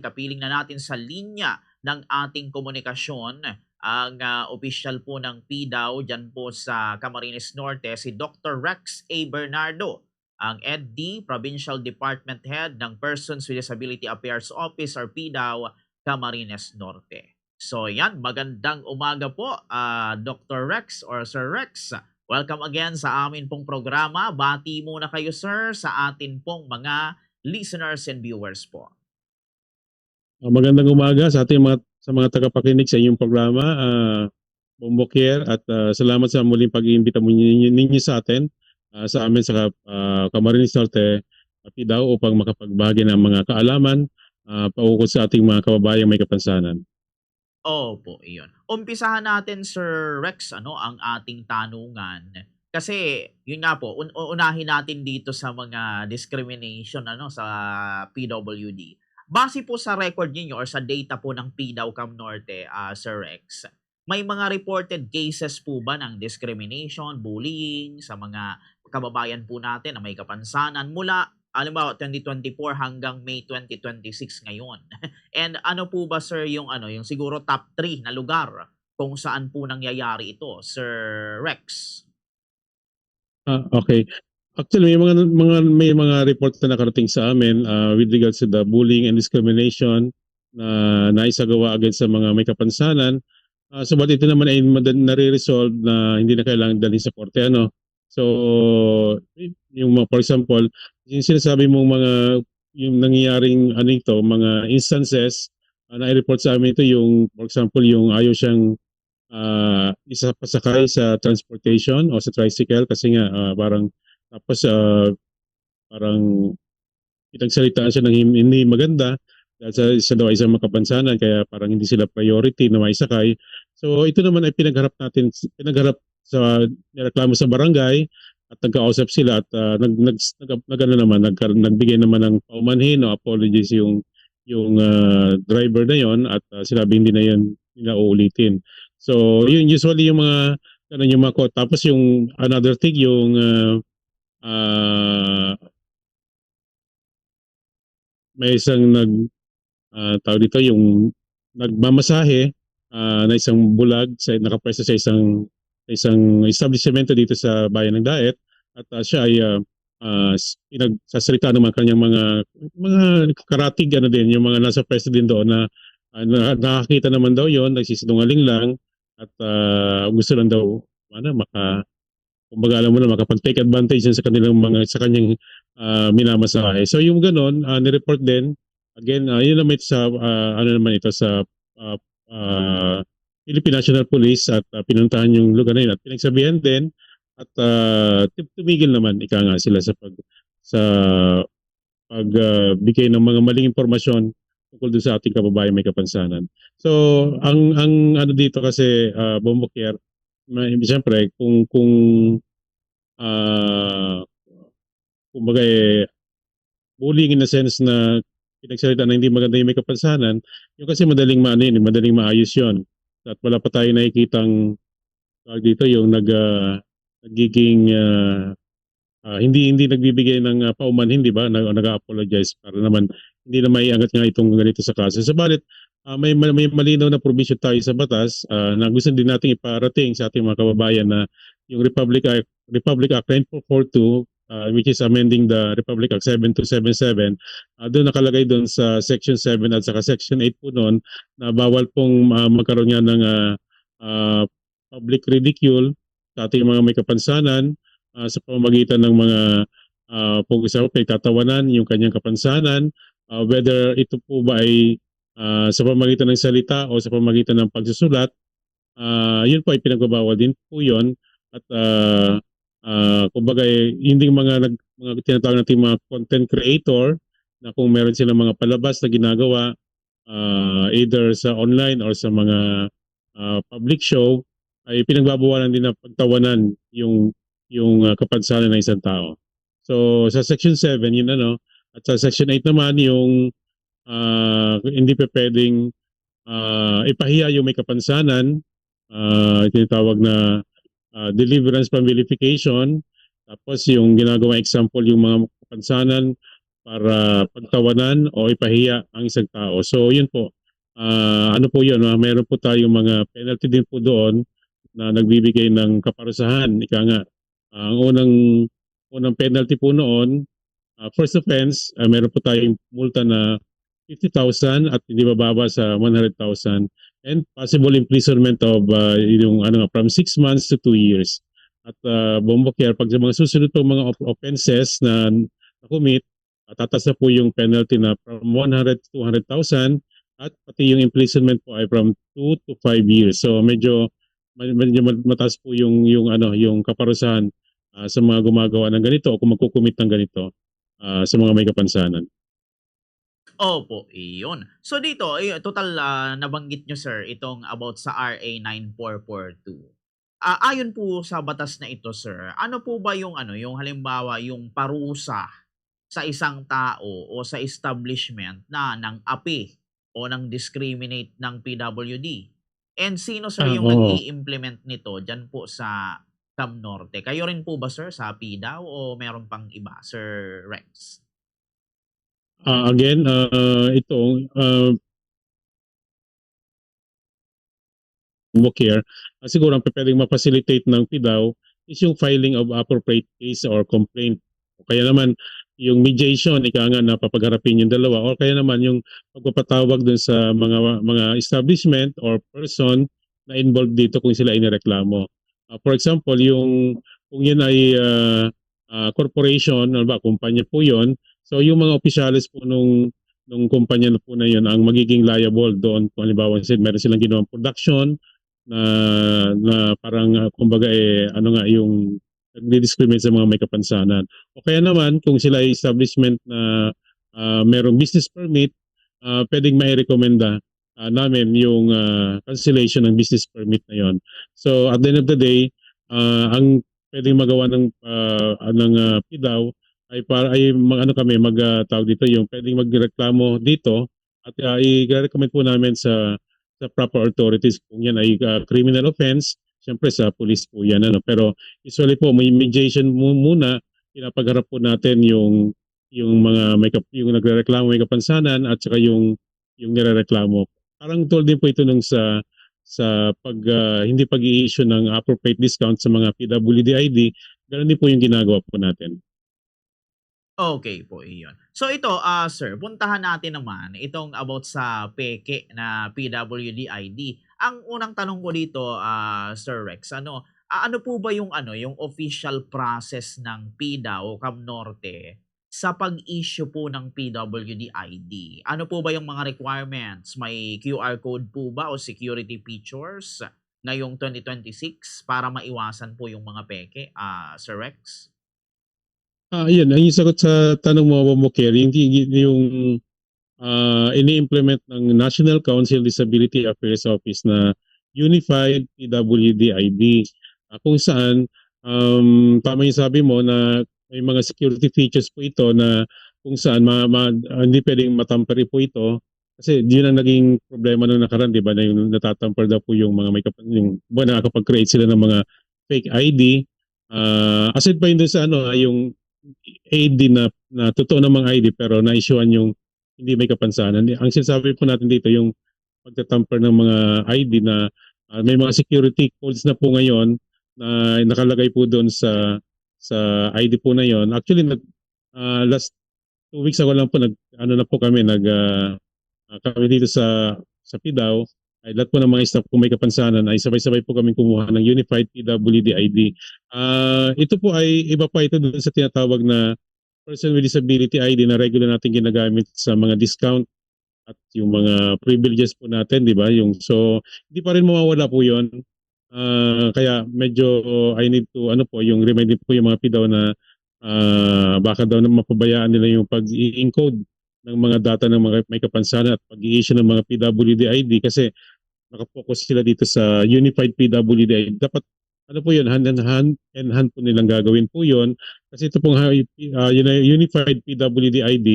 Kapiling na natin sa linya ng ating komunikasyon ang opisyal po ng PDAW dyan po sa Camarines Norte, si Dr. Rex A. Bernardo, ang EDD, Provincial Department Head ng Persons with Disability Affairs Office or PDAW, Camarines Norte. So yan, magandang umaga po Dr. Rex or Sir Rex. Welcome again sa amin pong programa. Bati muna kayo sir sa atin pong mga listeners and viewers po. Magandang umaga sa mga tagapakinig sa inyong programa, Bombokier, at salamat sa muling pag-iimbita ninyo sa atin, sa amin sa Camarines Norte, PDAW, upang makapagbahagi ng mga kaalaman paukol sa ating mga kababayang may kapansanan. Opo, iyon. Umpisahan natin Sir Rex ang ating tanungan. Kasi yun nga po, unahin natin dito sa mga discrimination sa PWD. Base po sa record niyo or sa data po ng PDAW Cam Norte, Sir Rex, may mga reported cases po ba ng discrimination, bullying sa mga kababayan po natin na may kapansanan mula halimbawa 2024 hanggang May 2026 ngayon? And ano po ba sir yung siguro top 3 na lugar kung saan po nangyayari ito, Sir Rex? Okay. Actually, may mga report na nakarating sa amin with regards to the bullying and discrimination na naisagawa against sa mga may kapansanan. Subalit ito naman ay nare-resolve na hindi na kailangan dalhin sa korte, ano. So, yung for example, yung sinasabi mong yung nangyayaring ito, mga instances, na-report sa amin ito yung, for example, yung ayaw siyang isa pasakay sa transportation o sa tricycle kasi nga parang tapos parang pinagsalitaan siya ng hindi maganda dahil sa isa daw ay isang makapansanan kaya parang hindi sila priority na maisakay. So ito naman ay pinagharap sa nireklamo sa barangay at nagkausap sila at nagbigay naman ng paumanhin o apologies yung driver na yon at sinabi hindi na yan nila uulitin. So yun usually yung mga yung mga quote. Tapos yung another thing yung may isang tawag dito yung nagmamasahe na isang bulag nakapwesto sa isang establishmento dito sa bayan ng Daet at siya ay pinagsasalita naman kanyang mga karatig din yung mga nasa pwesto din doon na nakakita naman daw yon, nagsisinungaling lang at gusto lang daw kumbaga alam mo na makapag-take advantage sa kanyang minamasahe. So yung ganon, ni-report din again, yun naman ito sa ano naman ito sa Philippine National Police at pinuntahan yung lugar na yun at pinagsabihan din at tumigil naman ika nga sila sa pagbigay ng mga maling impormasyon tungkol doon sa ating kababayan may kapansanan. So ang ano dito kasi Bombokier, siyempre kung kumbaga bullying in the sense na pinagsalita na hindi maganda yung may kapansanan, yung kasi madaling madaling maayos yon. At wala pa tayo nakikitang dito yung nagiging hindi nagbibigay ng paumanhin, di ba? Nag-apologize para naman hindi na maiangat nga itong ganito sa kaso. Sabalit may malinaw na provision tayo sa batas na gusto din nating iparating sa ating mga kababayan na yung Republic Act 9442 which is amending the Republic Act 7277, doon nakalagay doon sa Section 7 at saka Section 8 po noon na bawal pong magkaroon nga ng public ridicule sa ating mga may kapansanan sa pamamagitan ng mga pagtatawanan yung kanyang kapansanan, whether ito po ba ay sa pamamagitan ng salita o sa pamamagitan ng pagsusulat, yun po ay pinagbabawal din po yun at kumbaga hindi mga tinatawag natin mga content creator na kung meron silang mga palabas na ginagawa either sa online or sa mga public show ay pinagbabawalan din na pagtawanan yung kapansanan ng isang tao. So sa Section 7 yun at sa Section 8 naman yung hindi pa pwedeng ipahiya yung may kapansanan, tinatawag na deliverance from vilification. Tapos yung ginagawa example yung mga kapansanan para pagtawanan o ipahiya ang isang tao. So yun po, ano po yun, meron po tayong mga penalty din po doon na nagbibigay ng kaparusahan. Ika nga, ang unang penalty po noon, first offense, meron po tayong multa na 50,000 at hindi bababa sa 100,000 and possible imprisonment of yung ano nga, from 6 months to 2 years. At Bombocare, pag sa mga susunod po mga offenses na na-commit, tatas na po yung penalty na from 100 to 200,000 at pati yung imprisonment po ay from 2 to 5 years. So medyo mataas po yung kaparusahan sa mga gumagawa ng ganito o kung magkukumit ng ganito sa mga may kapansanan. Opo, iyon. So dito, total nabanggit nyo sir itong about sa RA 9442. Ayon po sa batas na ito sir, ano po ba yung yung halimbawa yung parusa sa isang tao o sa establishment na ng api o ng discriminate ng PWD? And sino sir yung Oo. nag-i-implement nito diyan po sa Cam Norte? Kayo rin po ba sir sa PDAW o meron pang iba, Sir Rex? Again, ito, Care, siguro ang pwedeng ma-facilitate ng PDAW is yung filing of appropriate case or complaint. O kaya naman yung mediation, ika nga na papagharapin yung dalawa. O kaya naman yung pagpapatawag dun sa mga establishment or person na involved dito kung sila inireklamo. For example, kung yun ay corporation, ano ba, kumpanya po yun, so yung mga opisyalis po nung kumpanya na po na yun ang magiging liable doon kung halimbawa meron silang ginawang production na parang kumbaga ano nga yung nagdi-discriminate sa mga may kapansanan. O kaya naman kung sila ay establishment na merong business permit, pwedeng mai-rekomenda namin yung cancellation ng business permit na yon. So at the end of the day, ang pwedeng magawa ng PDAW ano kami tawag dito yung pwedeng magreklamo dito at i-recommend po namin sa proper authorities kung yan ay criminal offense, siyempre sa police po yan. Pero usually po, may mediation muna, pinapagharap po natin yung yung nagrereklamo may kapansanan at saka yung nirereklamo. Parang tulad din po ito nung sa hindi pag-i-issue ng appropriate discount sa mga PWD ID, ganoon din po yung ginagawa po natin. Okay po, iyon. So ito, sir, puntahan natin naman itong about sa peke na PWD ID. Ang unang tanong ko dito, Sir Rex, ano po ba yung yung official process ng PIDA o Cam Norte sa pag-issue po ng PWD ID? Ano po ba yung mga requirements? May QR code po ba o security features ngayong 2026 para maiwasan po yung mga peke, Sir Rex? Yan, ang yung sagot sa tanong mo, Moker, yung ini-implement ng National Council Disability Affairs Office na Unified PWD ID, kung saan tama yung sabi mo na may mga security features po ito na kung saan hindi pwedeng matamperi po ito kasi yun ang naging problema nung nakaraan, di ba, na yung natatamper daw po yung mga yung nakakapag-create sila ng mga fake ID. Aside pa yun dun sa yung ID na totoo namang ID pero na-issuean yung hindi may kapansanan. Ang sinasabi po natin dito yung pagtatamper ng mga ID na may mga security codes na po ngayon na nakalagay po doon sa ID po na yon. Actually last 2 weeks ago lang po na po kami kami dito sa PDAW ay lahat po ng mga staff kung may kapansanan ay sabay-sabay po kami kumuha ng Unified PWD ID. Ito po ay iba pa ito doon sa tinatawag na Person with Disability ID na regular natin ginagamit sa mga discount at yung mga privileges po natin, di ba? So hindi pa rin mawawala po 'yon. Kaya medyo I need to yung remind po yung mga PDAW na baka daw na mapabayaan nila yung pag-i-encode ng mga data ng mga may kapansanan at pag-i-issue ng mga PWD ID kasi nakapokus sila dito sa Unified PWD ID. Dapat po yun, hand in hand po nilang gagawin po yun. Kasi ito pong Unified PWD ID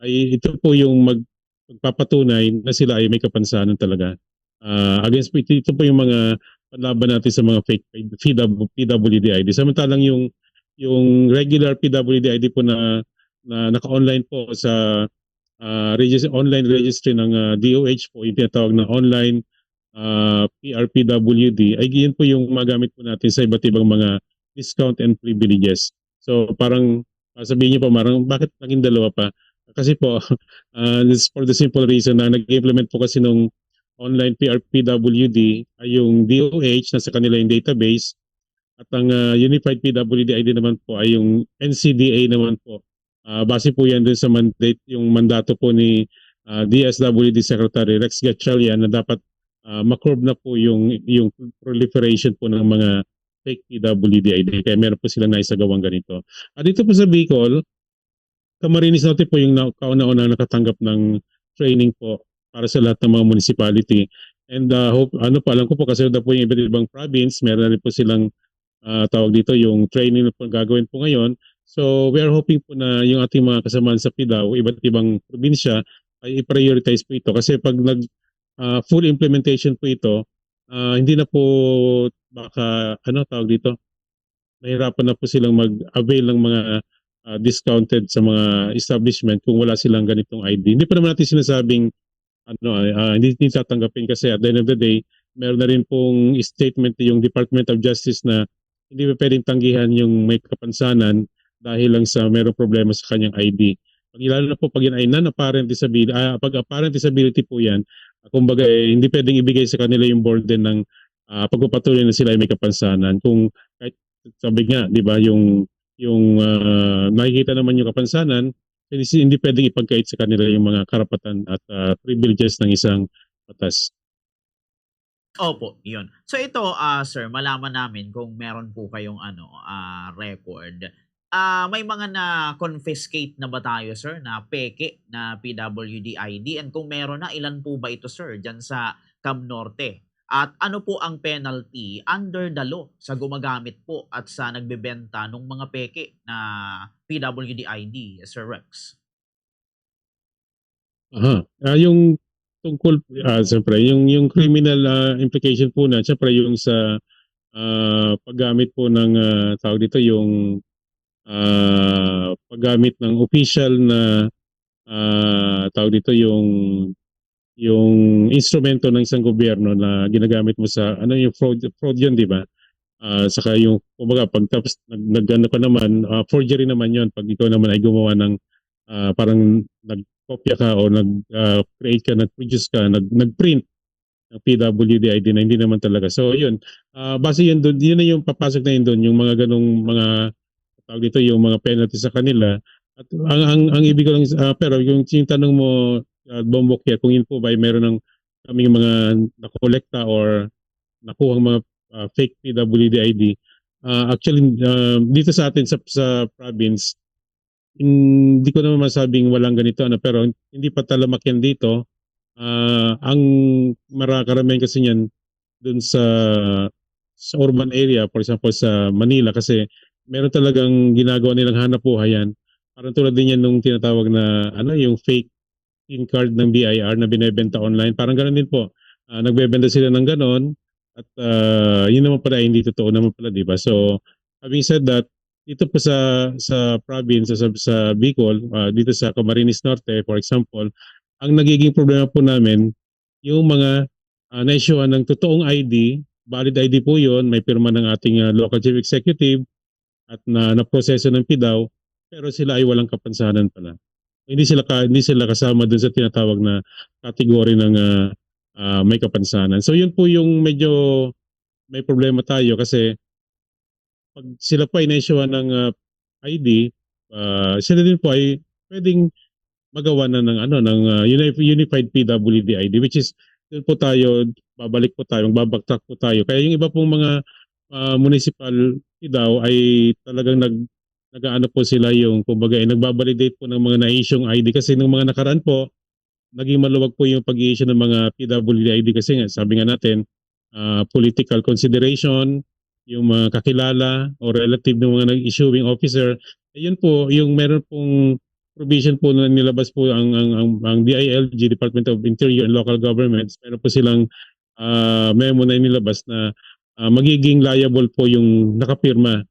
ay ito po yung magpapatunay na sila ay may kapansanan talaga. Against po, ito po yung mga panlaban natin sa mga fake PWD ID. Samantalang yung regular PWD ID po na na naka-online po sa online registry ng DOH po, yung tinatawag na online PRPWD, ay yun po yung magamit po natin sa iba't ibang mga discount and privileges. So parang sabihin niyo po, parang bakit naging dalawa pa? Kasi po, this is for the simple reason na nag-implement po kasi nung online PRPWD ay yung DOH na sa kanila yung database, at ang Unified PWD ID naman po ay yung NCDA naman po. Base po yan dun sa mandate, yung mandato po ni DSWD Secretary Rex Gatchalian na dapat makurb na po yung proliferation po ng mga fake PWD ID. Kaya meron po silang naisagawang ganito. At dito po sa Bicol, Camarines Norte po yung kauna-una nakatanggap ng training po para sa lahat ng mga municipality. And hope, ano po, alam ko po kasi daw po yung iba't ibang province, meron na rin po silang tawag dito yung training na po gagawin po ngayon. So we are hoping po na yung ating mga kasamahan sa PIDAW, iba't ibang probinsya, ay i-prioritize po ito. Kasi pag full implementation po ito, hindi na po baka, ano tawag dito, mahirapan na po silang mag-avail ng mga discounted sa mga establishment kung wala silang ganitong ID. Hindi pa naman natin sinasabing hindi tatanggapin kasi at the end of the day, meron na rin pong statement yung Department of Justice na hindi pa pwedeng tanggihan yung may kapansanan dahil lang sa merong problema sa kanyang ID. Lalo na po pag yan ay non-apparent disability, pag apparent disability po yan, kumbaga hindi pwedeng ibigay sa kanila yung burden ng pagpapatuloy na sila ay may kapansanan. Kung kahit sabi nga, di ba, yung nakikita naman yung kapansanan, hindi pwedeng ipagkait sa kanila yung mga karapatan at privileges ng isang batas. Opo, yun. So ito, sir, malaman namin kung meron po kayong record. May mga na-confiscate na ba tayo, sir, na peke na PWD ID? And kung meron na, ilan po ba ito, sir, dyan sa Cam Norte? At ano po ang penalty under the law sa gumagamit po at sa nagbebenta ng mga peke na PWD ID, Sir Rex? Aha. Yung tungkol, siyempre, yung criminal implication po na, siyempre, yung sa paggamit po ng, tawag dito, yung paggamit ng official na, tawag dito, yung instrumento ng isang gobyerno na ginagamit mo sa, yung fraud yun, di ba? Saka yung, kumbaga, pag tapos nag pa naman, forgery naman yon pag ikaw naman ay gumawa ng parang nagkopya ka o nag-create ka, nag-produce ka, nag-print ng PWD ID na hindi naman talaga. So yun, base yun doon, yun na yung papasok na yun doon, yung mga ganong mga, tawag dito, yung mga penalty sa kanila. At ang ibig ko lang, pero yung tanong mo, Bombok, kung yun po ba ay meron ng kaming mga nakolekta or nakuhang mga fake PWD ID. Actually, dito sa atin sa province, hindi ko naman masabing walang ganito, pero hindi pa talamak yan dito. Ang karamihan kasi niyan dun sa urban area, for example sa Manila, kasi meron talagang ginagawa nilang hanap buhay yan. Parang tulad din yan nung tinatawag na yung fake SIM card ng BIR na binebenta online. Parang ganoon din po. Nagbebenta sila ng ganon at yun naman pala hindi totoo naman pala, di ba? So, having said that, dito po sa province, sa Bicol, dito sa Camarines Norte, for example, ang nagiging problema po namin, yung mga na-issuean ng totoong ID, valid ID po yun, may pirma ng ating local chief executive at na-proseso ng PIDAW, pero sila ay walang kapansanan pala. Hindi sila kasama dun sa tinatawag na category ng may kapansanan. So yun po yung medyo may problema tayo kasi pag sila po ay na-issue ng ID, sila din po ay pwedeng magawa na ng Unified PWD ID, which is doon po tayo, babalik po tayo, magbabagtak po tayo. Kaya yung iba pong mga municipal daw ay talagang nag-aano po sila yung, kumbaga, nagbabalidate po ng mga na-issue ID kasi ng mga nakaraan po, naging maluwag po yung pag-i-issue ng mga PWD ID kasi nga, sabi nga natin, political consideration, yung mga kakilala o relative ng mga nag-issuing officer, ayun po, yung meron pong provision po na nilabas po ang DILG, Department of Interior and Local Governments, meron po silang memo na nilabas na magiging liable po yung nakapirma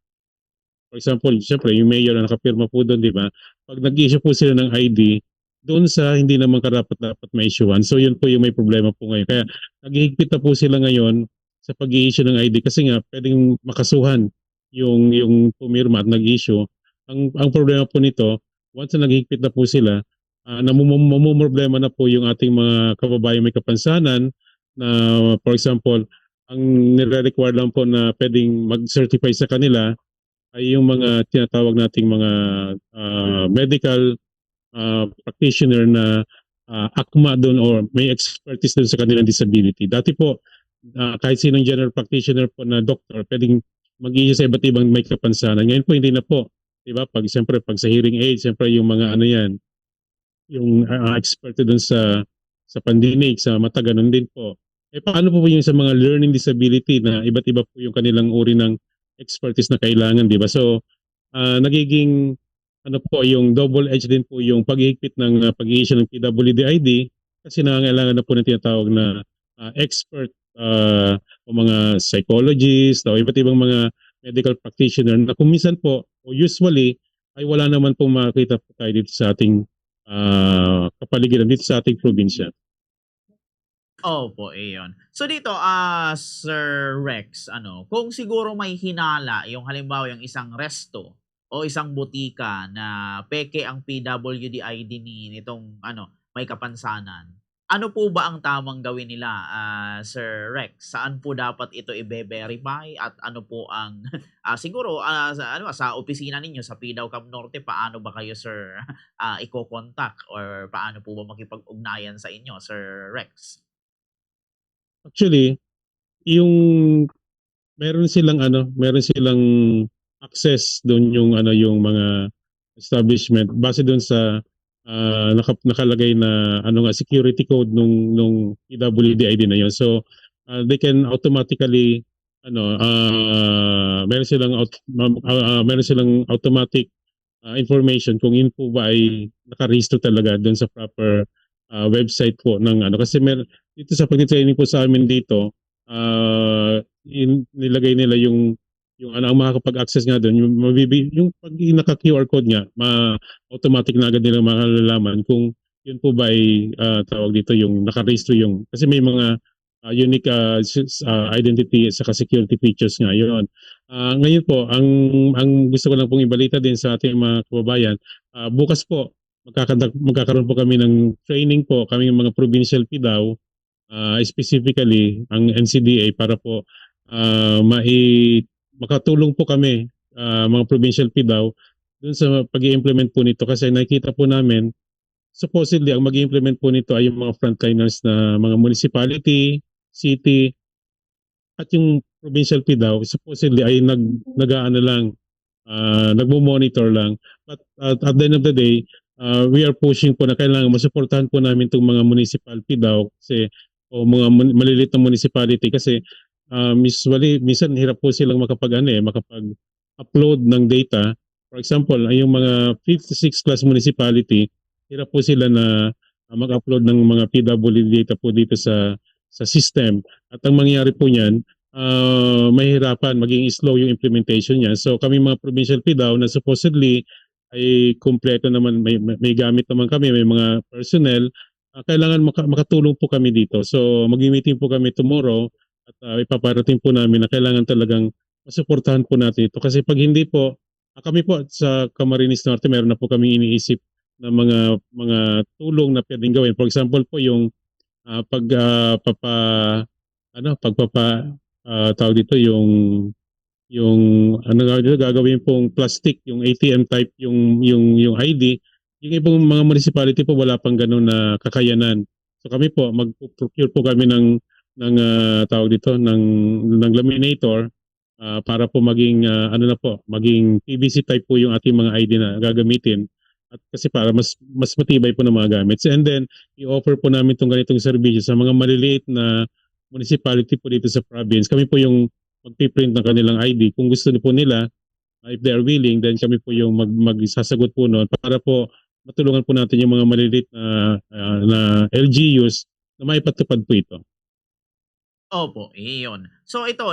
For example, siyempre yung mayor na nakapirma po doon, di ba? Pag nag-issue po sila ng ID, doon sa hindi naman karapat-dapat ma-issuean. So yun po yung may problema po ngayon. Kaya naghihigpit na po sila ngayon sa pag-i-issue ng ID kasi nga pwedeng makasuhan yung pumirma at nag-issue. Ang problema po nito, once na naghihigpit na po sila, namumroblema na po yung ating mga kababayan may kapansanan na for example, ang nire-require lang po na pwedeng mag-certify sa kanila ay yung mga tinatawag nating mga medical practitioner na akma doon or may expertise doon sa kanilang disability. Dati po, kahit sinong general practitioner po na doctor, pwedeng mag-i sa iba't ibang may kapansanan. Ngayon po, hindi na po. Diba? Siyempre, pag sa hearing aid, siyempre yung mga ano yan, yung expert doon sa pandinig, sa mata, ganun din po. Eh paano po yung sa mga learning disability na iba't iba po yung kanilang uri ng expertise na kailangan, di ba? So, nagiging ano po, yung double edge din po yung paghihigpit ng pag-i-issue ng PWD-ID kasi nangangailangan na po ng tinatawag na expert o mga psychologist o iba't ibang mga medical practitioner na kung minsan po o usually ay wala naman po makita po tayo dito sa ating kapaligiran dito sa ating probinsya. Opo, iyon. So dito, Sir Rex, kung siguro may hinala yung halimbawa yung isang resto o isang butika na peke ang PWD ID nitong may kapansanan. Ano po ba ang tamang gawin nila, Sir Rex? Saan po dapat ito i-verify at ano po ang siguro sa opisina ninyo sa PDAW Cam Norte paano ba kayo sir iko-contact or paano po ba makipag-ugnayan sa inyo, Sir Rex? Actually, yung meron silang access doon yung yung mga establishment base doon sa nakalagay na nga security code nung PWD ID na yon. So they can automatically meron silang automatic information kung yun po ba ay nakarehistro talaga doon sa proper website po ng kasi dito sa pag-training po sa amin dito nilagay nila yung ang makakapag-access nga doon yung pag naka-QR code nga automatic na agad nilang malalaman kung yun po ba ay tawag dito yung nakarehistro yung kasi may mga unique identity at saka security features nga yun. Ngayon po ang gusto ko lang pong ibalita din sa ating mga kababayan, bukas po magkakaroon po kami ng training po kami mga provincial PDAW, specifically ang NCDA para po makatulong po kami mga provincial PDAW dun sa pag-i-implement po nito kasi nakikita po namin supposedly ang mag-i-implement po nito ay yung mga frontliners na mga municipality, city at yung provincial PDAW supposedly ay nag-aano lang nagmo-monitor lang. But at the end of the day, we are pushing po na kailangan masuportahan po namin itong mga municipality daw kasi o mga maliliit na municipality kasi usually minsan hirap po silang makapag-upload ng data. For example, ay yung mga 56 class municipality, hirap po sila na mag-upload ng mga PWD data po dito sa system. At ang mangyayari po niyan, mahirapan, maging slow yung implementation niya. So kami mga provincial PDAW na supposedly ay kumpleto naman, may gamit naman kami, may mga personnel, kailangan makatulong po kami dito. So mag-meeting po kami tomorrow at ipaparating po namin na kailangan talagang masuportahan po natin ito. Kasi pag hindi po, kami po sa Camarines Norte, meron na po kami iniisip na mga tulong na pwedeng gawin. For example po yung tawag dito yung gagawin pong plastic yung ATM type yung ID. Yung ibang mga municipality po wala pang gano'n na kakayanan. So kami po mag-procure po kami ng tawag dito ng laminator para po maging maging PVC type po yung ating mga ID na gagamitin. At kasi para mas matibay po ng mga gamit. And then i-offer po namin itong ganitong serbisyo sa mga maliliit na municipality po dito sa province. Kami po yung magpiprint ng kanilang ID. Kung gusto po nila, if they are willing, then kami po yung magsasagot po noon para po matulungan po natin yung mga maliliit na LGUs na maipatupad po ito. Opo, iyon. So ito,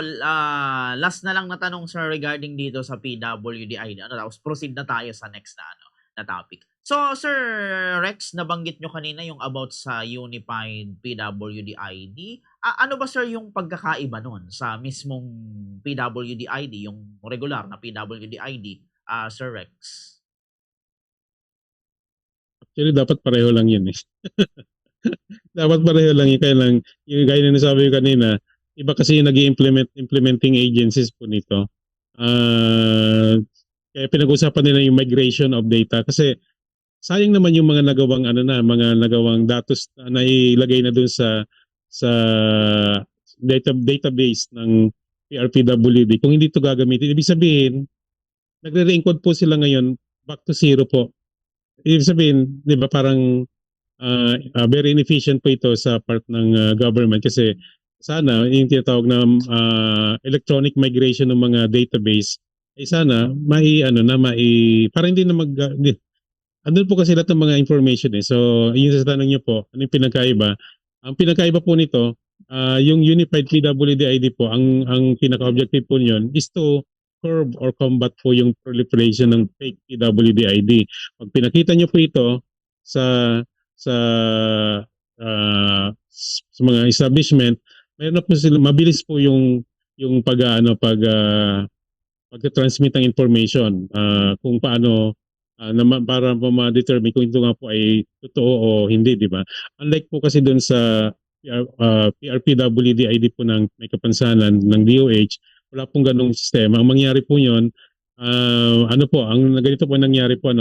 last na lang na tanong sir regarding dito sa PWD-ID ano, tapos proceed na tayo sa next na ano, na topic. So Sir Rex, nabanggit nyo kanina yung about sa Unified PWD-ID. Ano ba sir yung pagkakaiba nun sa mismong PWD-ID, yung regular na PWD-ID, Sir Rex? Actually, dapat pareho lang yun eh. Dapat pareho lang yun. Kaya lang, yung gaya na nasabi ko kanina, iba kasi yung implementing agencies po nito. Kaya pinag-usapan nila yung migration of data kasi sayang naman yung mga nagawang mga nagawang datos na nailagay na dun sa database ng PRPWD. Kung hindi ito gagamitin, ibig sabihin, nagre-re-encode po sila ngayon back to zero po. Ibig sabihin, 'di ba parang very inefficient po ito sa part ng government kasi sana yung tinatawag na electronic migration ng mga database ay sana para hindi na andun po kasi lahat ng mga information eh. So, yun sa tanong niyo po, ano yung pinagkaiba? Ang pinagkaiba po nito, yung Unified PWD-ID po, ang pinaka-objective po niyon is to curb or combat po yung proliferation ng fake PWD-ID. Pag pinakita niyo po ito sa sa sa mga establishment, mayroon na po sila mabilis po yung pag-transmit ng information kung paano para ma-determine kung ito nga po ay totoo o hindi, di ba? Unlike po kasi doon sa PRPWD-ID po ng may kapansanan ng DOH, wala pong ganong sistema. Ang mangyari po yun, ang ganito po nangyari po,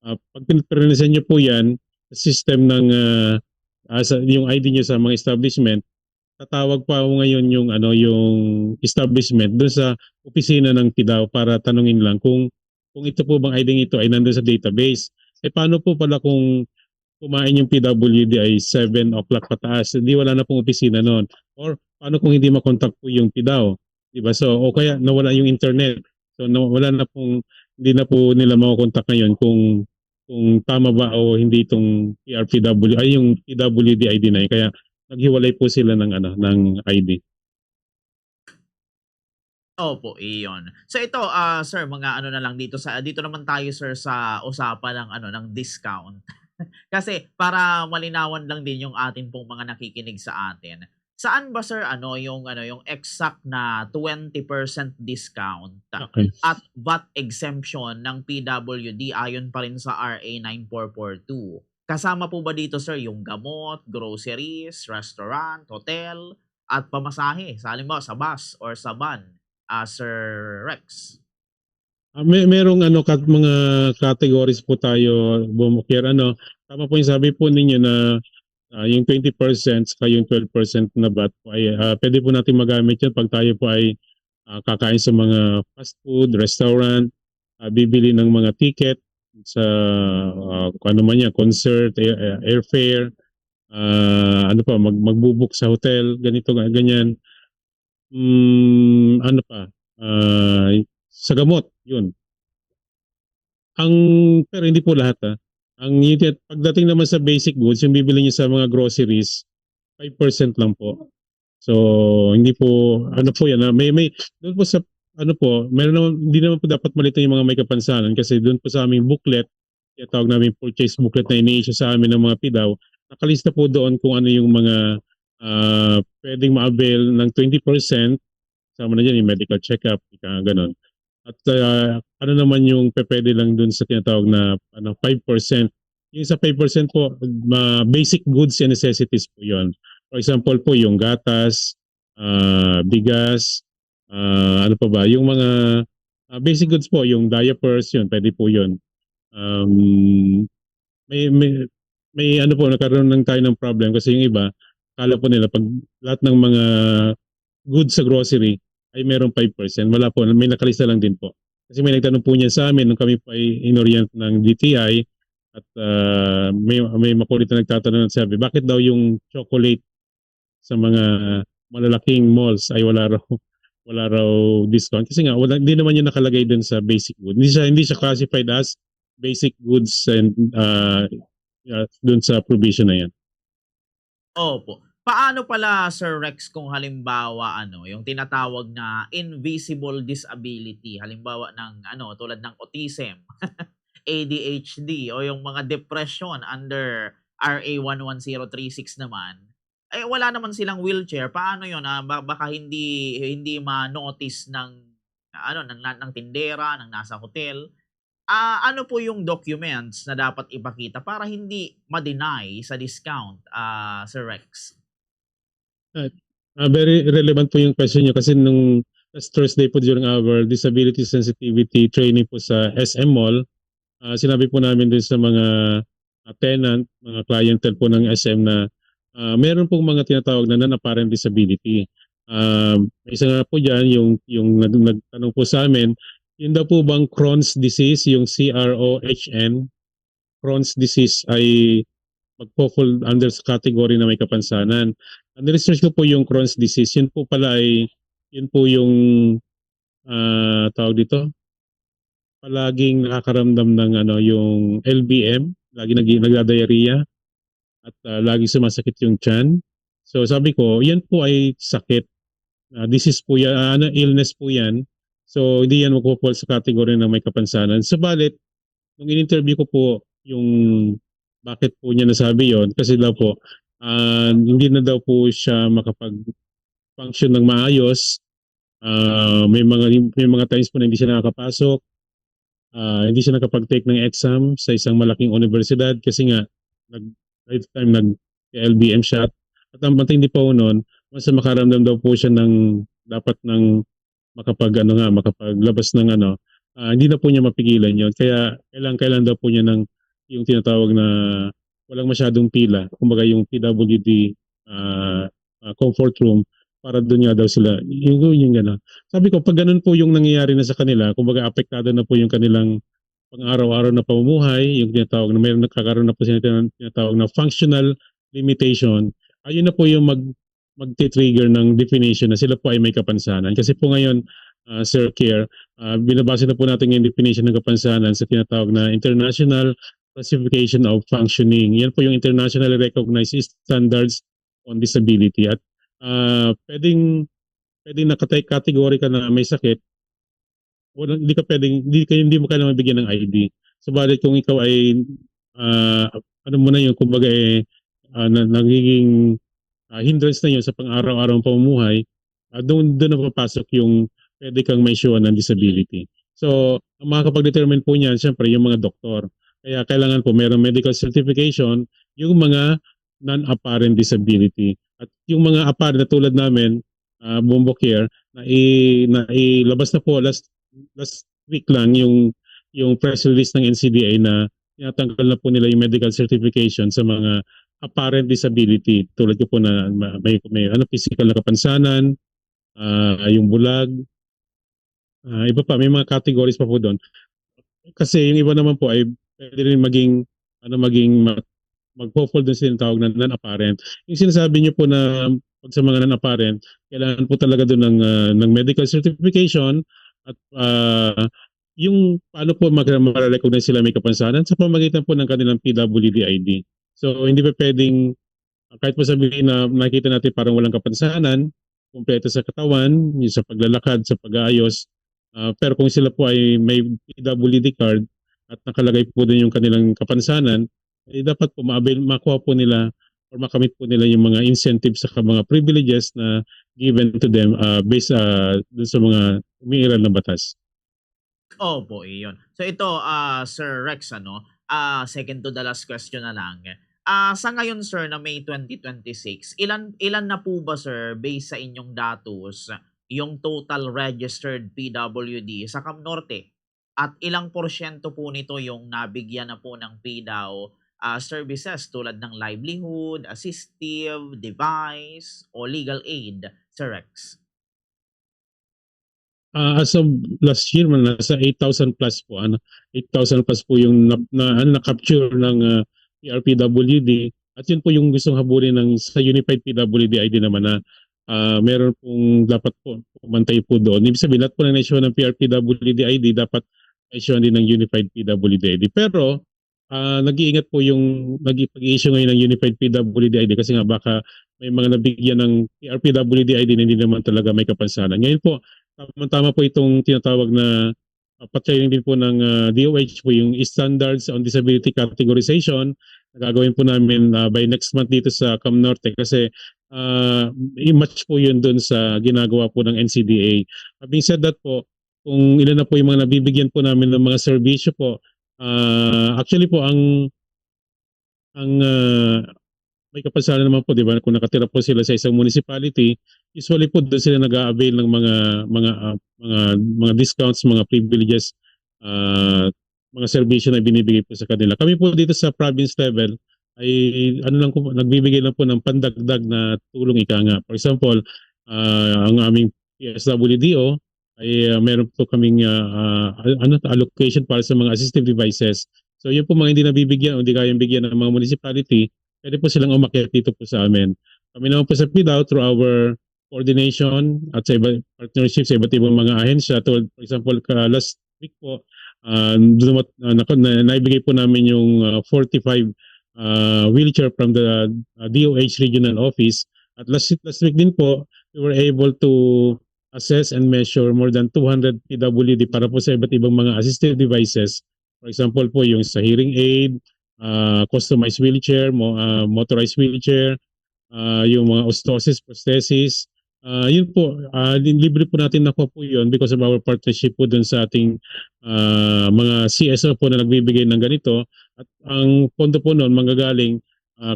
pag pinreleasan nyo po yan, sa system ng yung ID nyo sa mga establishment, tatawag pa ako ngayon yung establishment doon sa opisina ng PIDAW para tanungin lang kung ito po bang ID ito ay nandoon sa database. Eh paano po pala kung kumain yung PWD ay 7 o'clock pataas, hindi wala na pong opisina noon. Or paano kung hindi makontak po yung PIDAW? Diba? So, o kaya nawala yung internet. So, wala na pong, hindi na po nila makokontak ngayon kung tama ba o hindi itong PRPW, ay yung PWD ID na yun. Kaya naghiwalay po sila ng ID. Opo, iyon. So ito, sir, mga ano na lang dito naman tayo sir sa usapan ng ano ng discount. Kasi para malinawan lang din yung atin pong mga nakikinig sa atin. Saan ba sir yung exact na 20% discount Okay. at VAT exemption ng PWD ayon pa rin sa RA 9442? Kasama po ba dito sir yung gamot, groceries, restaurant, hotel, at pamasahe? Sa halimbawa sa bus or sa van, Sir Rex? Merong mga categories po tayo bumukir. Tama po yung sabi po ninyo na yung 20% saka yung 12% na VAT po ay pwede po natin magamit yan pag tayo po ay kakain sa mga fast food, restaurant, bibili ng mga ticket sa kung ano man yan, concert, airfare, magbubook sa hotel, ganito, ganyan. Ano pa, sa gamot, yun. Pero hindi po lahat pagdating naman sa basic goods, yung bibili niyo sa mga groceries, 5% lang po. So, hindi po, ano po yan, doon po sa, meron naman, hindi naman po dapat malito yung mga may kapansanan kasi doon po sa aming booklet, tawag namin purchase booklet na ini-issue sa amin ng mga PIDAW, nakalista po doon kung ano yung mga pwedeng ma-avail ng 20%, sama na dyan yung medical check-up, ganon. At ano naman yung pwede lang dun sa tinatawag na 5%. Yung sa 5% po, basic goods and necessities po yon. For example po, yung gatas, bigas, ano pa ba, yung mga basic goods po, yung diapers, yun, pwede po yun. May, may, may nagkaroon lang tayo ng problem kasi yung iba, kala po nila pag lahat ng mga goods sa grocery ay merong 5%. Wala po, may nakalista lang din po. Kasi may nagtanong po niya sa amin nung kami po ay inorient ng DTI at may makulit na nagtatanong sabi, bakit daw yung chocolate sa mga malalaking malls ay wala raw discount kasi nga hindi naman yun nakalagay dun sa basic goods. Hindi siya classified as basic goods and dun sa provision na yan. Opo. Paano pala, Sir Rex, kung halimbawa ano, yung tinatawag na invisible disability, halimbawa ng ano, tulad ng autism, ADHD o yung mga depression under RA 11036 naman, eh wala naman silang wheelchair. Paano yun? Baka hindi ma-notice ng ano ng tindera, ng nasa hotel. Ano po yung documents na dapat ipakita para hindi ma-deny sa discount, Sir Rex? At, very relevant po yung question niyo kasi nung last Thursday po during our disability sensitivity training po sa SM Mall, sinabi po namin din sa mga tenant, mga clientele po ng SM na meron pong mga tinatawag na non-apparent disability. Isa nga po dyan, yung nagtanong po sa amin, yun daw po bang Crohn's disease, yung CROHN, Crohn's disease ay magpo-fall under sa category na may kapansanan. Ang research ko po yung Crohn's disease, yun po pala ay, yun po yung tawag dito, palaging nakakaramdam ng ano, yung LBM, lagi nagda-diarrhea at lagi sumasakit yung tiyan. So sabi ko, yan po ay sakit. Disease po yan, ano, illness po yan. So hindi yan magpo-fall sa category na may kapansanan. Subalit, nung in-interview ko po yung bakit po niya nasabi yon kasi daw po hindi na daw po siya makapag-function ng maayos. May mga times po na hindi siya nakakapasok, hindi siya nakapag-take ng exam sa isang malaking universidad kasi nga nag lifetime nag LBM siya. At ang matindi pa po noon, once na makaramdam daw po siya ng dapat ng makapaglabas ng ano, hindi na po niya mapigilan yon. Kaya kailan daw po niya ng yung tinatawag na walang masyadong pila, kumbaga yung PWD comfort room para doon nga daw sila yung gano'n. Sabi ko pag ganun po yung nangyayari na sa kanila, kumbaga apektado na po yung kanilang pang-araw-araw na pamumuhay, yung tinatawag na mayroon nagkakaroon na po sila tinatawag na functional limitation, ayun na po yung magti-trigger ng definition na sila po ay may kapansanan. Kasi po ngayon, Sir Kier, binabase na po natin yung definition ng kapansanan sa tinatawag na International Classification of Functioning. Yan po yung internationally recognized standards on disability. At pwedeng nakatay-category ka na may sakit, hindi mo kailangan mabigyan ng ID. Subalit kung ikaw ay ano mo na yun, kumbaga nagiging hindrance na yun sa pang-araw-araw pamumuhay, doon na papasok yung pwede kang may issue ng disability. So, ang makakapag-determine po niyan, syempre, yung mga doktor. Kaya kailangan po mayroong medical certification yung mga non-apparent disability. At yung mga apparent na tulad namin, Bumbo Care, na ilabas na po last week lang yung press release ng NCDA na tinatanggal na po nila yung medical certification sa mga apparent disability. Tulad ko po na may ano, physical na kapansanan, yung bulag, iba pa, may mga categories pa po doon. Kasi yung iba naman po ay pwede rin magpo-fall doon sa tawag na non-apparent. Yung sinasabi niyo po na pag sa mga non-apparent, kailangan po talaga doon ng medical certification at yung paano po ma-recognize sila may kapansanan sa pamamagitan po ng kanilang PWD ID. So hindi pa pwedeng kahit po sabihin na nakita natin parang walang kapansanan, kumpleto sa katawan, yung sa paglalakad, sa pag-aayos, pero kung sila po ay may PWD card at nakalagay po doon yung kanilang kapansanan, eh dapat po makuha po nila or makamit po nila yung mga incentives sa mga privileges na given to them based dun sa mga umiiral na batas. Opo, iyon. So ito, Sir Rex ano, second to the last question na lang. Sa ngayon sir na May 2026, ilan ilan na po ba sir based sa inyong datos yung total registered PWD sa Cam Norte? At ilang porsyento po nito yung nabigyan na po ng PDAW services tulad ng livelihood, assistive, device, o legal aid, Sir Rex? As of last year, nasa 8,000 plus po. 8,000 plus po yung na-capture ng PRPWD. At yun po yung gustong habulin ng sa Unified PWD ID naman na meron pong dapat po pumantay po doon. Ibig sabihin, lahat po na na-issue ng PRPWD ID dapat na-issue din ng Unified PWD ID. Pero nag-iingat po yung pag-i-issue ngayon ng Unified PWD ID kasi nga baka may mga nabigyan ng PRPWD ID na hindi naman talaga may kapansanan. Ngayon po, tama-tama po itong tinatawag na pa-training din po ng DOH po yung Standards on Disability Categorization na gagawin po namin by next month dito sa Cam Norte kasi i-match po yun dun sa ginagawa po ng NCDA. Having said that po, kung ilan na po yung mga nabibigyan po namin ng mga serbisyo po, actually po ang may kapansanan naman po 'di ba kung nakatira po sila sa isang municipality, usually po doon sila nag-a-avail ng mga discounts, mga privileges, mga serbisyo na binibigay po sa kanila. Kami po dito sa province level ay ano lang po, nagbibigay lang po ng pandagdag na tulong ika nga. For example, ang aming PSWDO ay meron po kaming allocation para sa mga assistive devices. So yun po mga hindi nabibigyan o hindi kayang bigyan ng mga municipality, pwede po silang umakyat dito po sa amin. Kami naman po sa PDAO through our coordination at sa iba, partnership sa iba't ibang mga ahensya. For example, last week po, naibigay po namin yung 45 wheelchair from the DOH regional office. At last week din po, we were able to assess and measure more than 200 PWD para po sa iba't ibang mga assistive devices. For example po, yung sa hearing aid, customized wheelchair, motorized wheelchair, yung mga orthosis, prosthesis. Yun po, libre po natin nakuha po yun because of our partnership po dun sa ating mga CSO po na nagbibigay ng ganito. At ang pondo po noon manggagaling,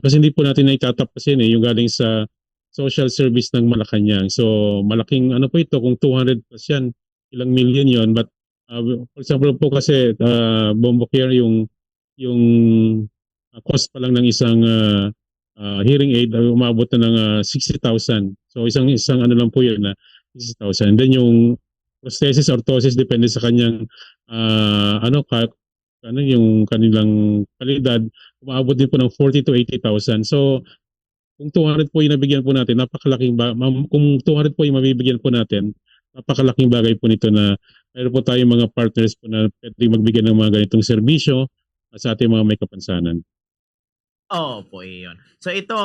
kasi hindi po natin na itatapasin yung galing sa social service ng Malacanang. So malaking ano po ito, kung 200 plus yan, ilang million yon. But for example po kasi Bombo Care yung cost pa lang ng isang hearing aid ay umabot na ng 60,000. So isang ano lang po yun na 60,000. And then yung prosthesis, orthosis, depende sa kanyang yung kanilang kalidad, umabot din po ng 40 to 80,000. So kung 200 po yung nabigyan po natin, kung 200 po yung mabibigyan po natin, napakalaking bagay po nito na meron po tayong mga partners po na pwedeng magbigay ng mga ganitong serbisyo sa ating mga may kapansanan. Opo, iyon. So ito,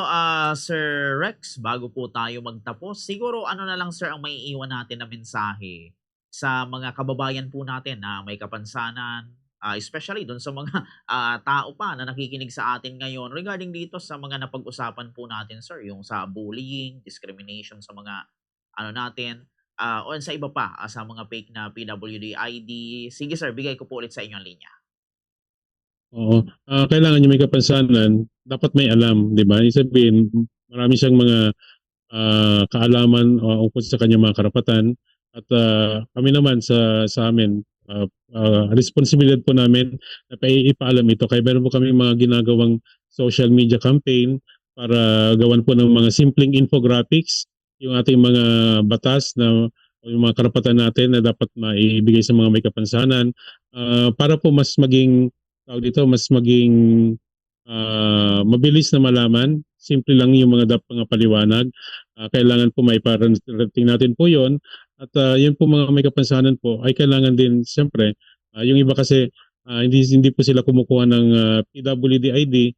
Sir Rex, bago po tayo magtapos, siguro ano na lang sir ang maiiwan natin na mensahe sa mga kababayan po natin na may kapansanan, especially dun sa mga tao pa na nakikinig sa atin ngayon regarding dito sa mga napag-usapan po natin sir, yung sa bullying, discrimination sa mga ano natin, o sa iba pa, sa mga fake na PWD ID. Sige sir, bigay ko po ulit sa inyo ang linya. Oo, kailangan yung may kapansanan, dapat may alam, 'di ba? Ibig sabihin, marami siyang mga kaalaman ukol sa kanyang mga karapatan at kami naman sa amin, responsibilidad po namin na ipaalam ito. Kaya meron po kami mga ginagawang social media campaign para gawan po ng mga simpleng infographics yung ating mga batas na o yung mga karapatan natin na dapat maibigay sa mga may kapansanan, para po mas maging tawag dito, mas maging mabilis na malaman. Simple lang yung mga paliwanag. Kailangan po maiparating natin po yon. At yun po mga may kapansanan po ay kailangan din, siyempre, yung iba kasi hindi po sila kumukuha ng PWD ID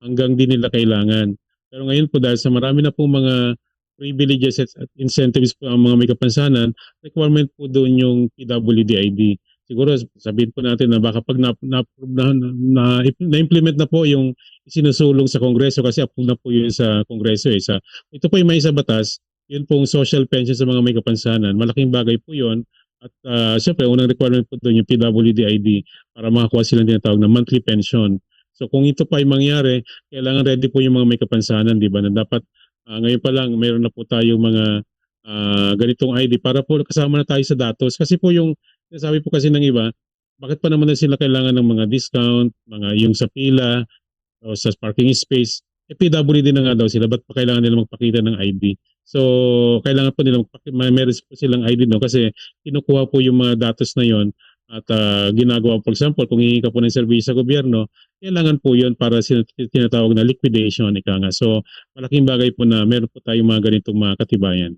hanggang di nila kailangan. Pero ngayon po dahil sa marami na po mga privileges at incentives po ang mga may kapansanan, requirement po doon yung PWD ID. Siguro sabihin po natin na baka pag na-implement na po yung isinusulong sa Kongreso kasi approve na po yun sa Kongreso ito po yung may sa batas, yun pong social pension sa mga may kapansanan. Malaking bagay po yun at syempre unang requirement po doon yung PWD ID para makakuha silang tinatawag na monthly pension. So kung ito pa ay mangyari, kailangan ready po yung mga may kapansanan, di ba? Na dapat ngayon pa lang mayroon na po tayong mga ganitong ID para po kasama na tayo sa datos. Kasi po yung sabi po kasi ng iba, bakit pa naman na sila kailangan ng mga discount, mga yung sa pila o sa parking space? PWD na nga daw sila, ba't pa kailangan nila magpakita ng ID? So, kailangan po nilang meron po silang ID no kasi kinukuha po yung mga datos na yon at ginagawa, for example, kung hihingi ka po ng serbisyo sa gobyerno, kailangan po yun para tinatawag na liquidation, ika nga. So, malaking bagay po na meron po tayong mga ganitong mga katibayan.